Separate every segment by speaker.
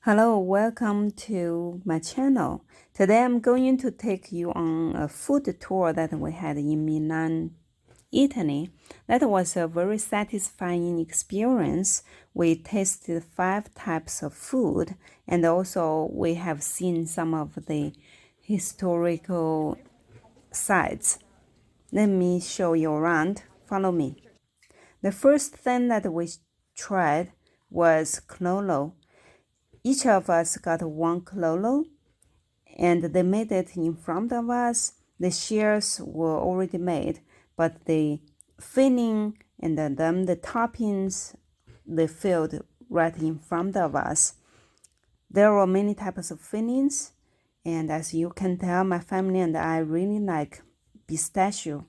Speaker 1: Hello, welcome to my channel. Today I'm going to take you on a food tour that we had in Milan, Italy. That was a very satisfying experience. We tasted 5 types of food, and also we have seen some of the historical sites. Let me show you around. Follow me. The first thing that we tried was clolo. Each of us got one clolo, and they made it in front of us. The shears were already made, but the filling and then the toppings they filled right in front of us. There were many types of fillings, and as you can tell, my family and I really like pistachio.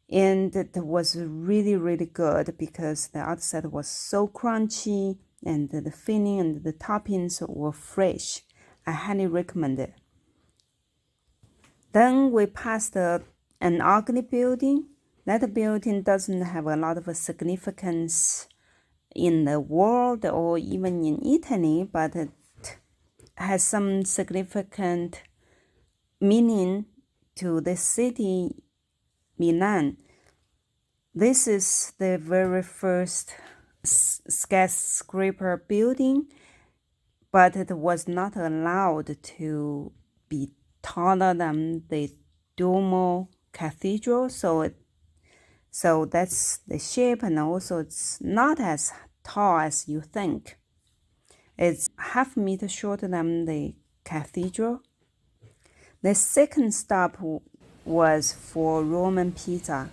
Speaker 1: And it was really good because the outside was so crunchy and the filling and the toppings were fresh. I highly recommend it. Then we passed an ugly building. That building doesn't have a lot of significance in the world or even in Italy, but it has some significant meaning to the city, Milan. This is the very first skyscraper building, but it was not allowed to be taller than the Duomo Cathedral, so that's the shape, and also it's not as tall as you think. It's half a meter shorter than the cathedral. The second stop was for Roman pizza.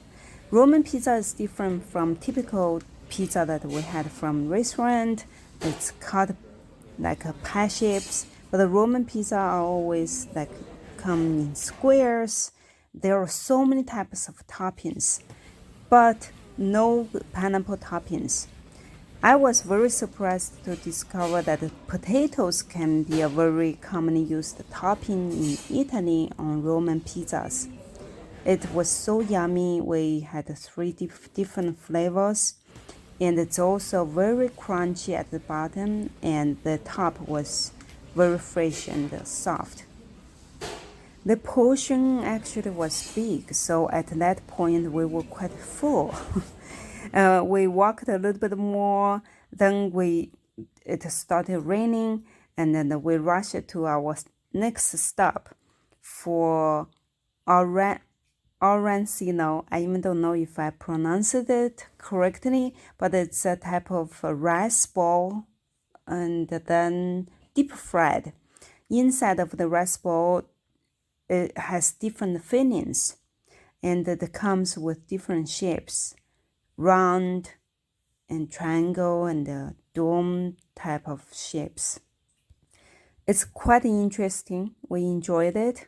Speaker 1: Roman pizza is different from typical pizza that we had from restaurant. It's cut like a pie shapes, but the Roman pizza are always like come in squares. There are so many types of toppings, but no pineapple toppings. I was very surprised to discover that potatoes can be a very commonly used topping in Italy on Roman pizzas. It was so yummy. We had 3 different flavors, and it's also very crunchy at the bottom, and the top was very fresh and soft. The portion actually was big, so at that point we were quite full. We walked a little bit more, then it started raining, and then we rushed to our next stop for Arancino. I even don't know if I pronounced it correctly, but it's a type of rice ball and then deep fried. Inside of the rice ball, it has different fillings, and it comes with different shapes, round and triangle and dome type of shapes. It's quite interesting. We enjoyed it.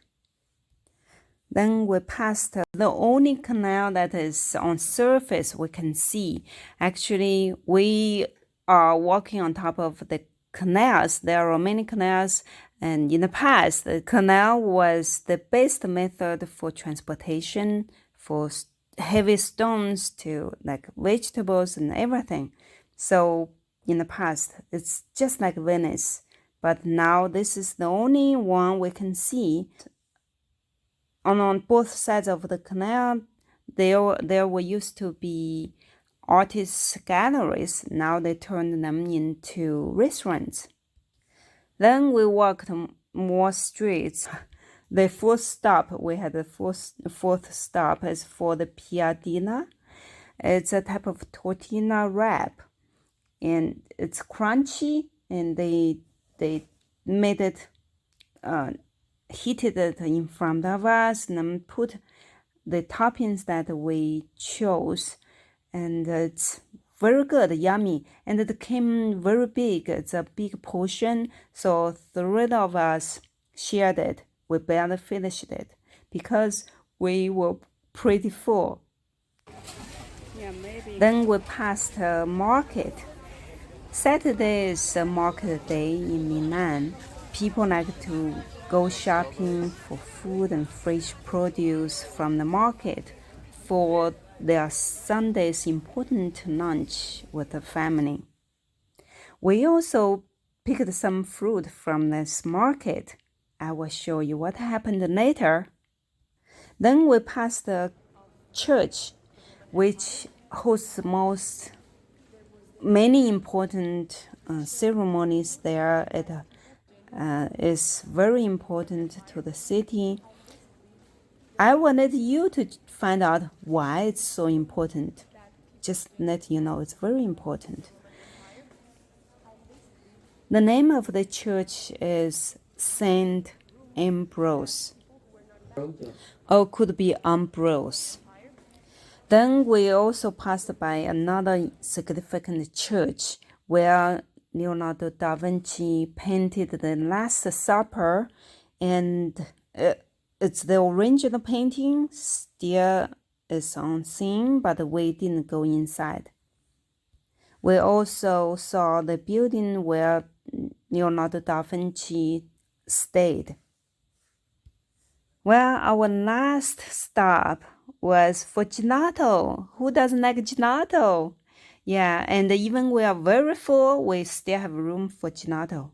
Speaker 1: Then we passed the only canal that is on surface we can see. Actually, we are walking on top of the canals. There are many canals, and in the past, the canal was the best method for transportation for heavy stones to like vegetables and everything. So in the past, it's just like Venice, but now this is the only one we can see. On both sides of the canal, there were used to be artists' galleries. Now they turned them into restaurants. Then we walked more streets. The fourth stop, we had the fourth stop is for the Piadina. It's a type of tortilla wrap, and it's crunchy, and they made it, heated it in front of us, and then put the toppings that we chose, and it's very good, yummy, and it came very big. It's a big portion, so 3 of us shared it. We barely finished it because we were pretty full. Yeah, maybe. Then we passed a market. Saturday is a market day in Milan. People like to go shopping for food and fresh produce from the market for their Sunday's important lunch with the family. We also picked some fruit from this market. I will show you what happened later. Then we passed the church, which hosts many important ceremonies there. It is very important to the city. I wanted you to find out why it's so important. Just let you know it's very important. The name of the church is Saint Ambrose. Or could be Ambrose. Then we also passed by another significant church where Leonardo da Vinci painted the Last Supper, and it's the original painting, still is on scene, but we didn't go inside. We also saw the building where Leonardo da Vinci stayed. Well, our last stop was for gelato. Who doesn't like gelato? Yeah, and even we are very full, we still have room for gelato.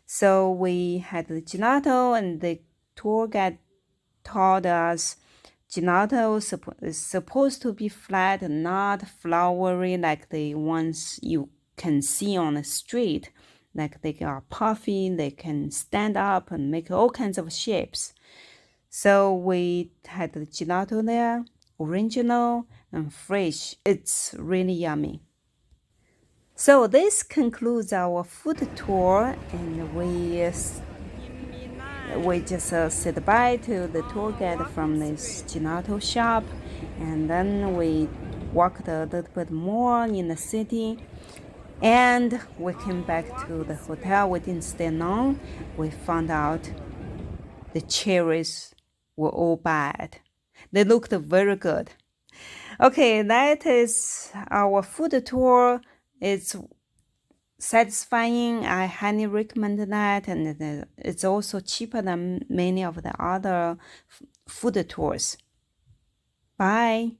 Speaker 1: So we had the gelato, and the tour guide told us gelato is supposed to be flat, not flowery like the ones you can see on the street. Like they are puffy, they can stand up and make all kinds of shapes. So we had the gelato there, original and fresh. It's really yummy. So this concludes our food tour, and we just said bye to the tour guide from this gelato shop, and then we walked a little bit more in the city, and we came back to the hotel. We didn't stay long. We found out the cherries were all bad. They looked very good. Okay, that is our food tour. It's satisfying. I highly recommend that, and it's also cheaper than many of the other food tours. Bye.